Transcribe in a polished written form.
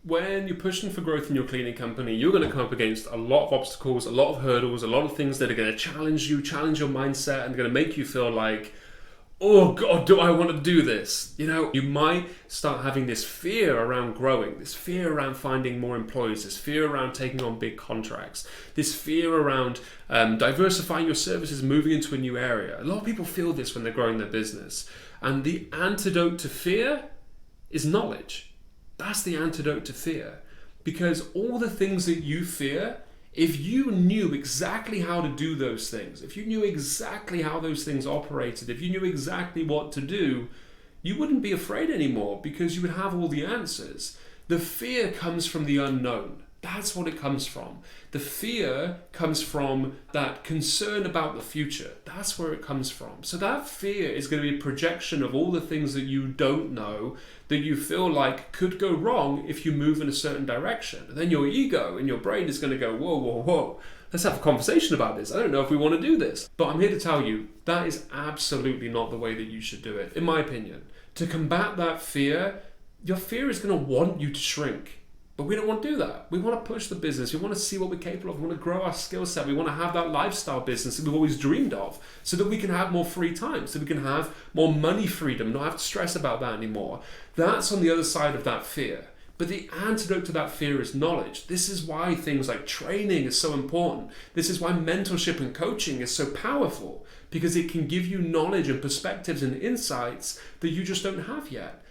when you're pushing for growth in your cleaning company, you're going to come up against a lot of obstacles, a lot of hurdles, a lot of things that are going to challenge you, challenge your mindset, and going to make you feel like, oh God, do I want to do this? You might start having this fear around growing, this fear around finding more employees, this fear around taking on big contracts, this fear around diversifying your services, moving into a new area. A lot of people feel this when they're growing their business. And the antidote to fear is knowledge. That's the antidote to fear. Because all the things that you fear, if you knew exactly how to do those things, if you knew exactly how those things operated, if you knew exactly what to do, you wouldn't be afraid anymore because you would have all the answers. The fear comes from the unknown. That's what it comes from. The fear comes from that concern about the future. That's where it comes from. So that fear is going to be a projection of all the things that you don't know, that you feel like could go wrong if you move in a certain direction. And then your ego and your brain is going to go, whoa, whoa, whoa. Let's have a conversation about this. I don't know if we want to do this. But I'm here to tell you, that is absolutely not the way that you should do it, in my opinion. To combat that fear, your fear is going to want you to shrink. But we don't want to do that. We want to push the business. We want to see what we're capable of. We want to grow our skill set. We want to have that lifestyle business that we've always dreamed of so that we can have more free time, so we can have more money freedom, not have to stress about that anymore. That's on the other side of that fear. But the antidote to that fear is knowledge. This is why things like training is so important. This is why mentorship and coaching is so powerful, because it can give you knowledge and perspectives and insights that you just don't have yet.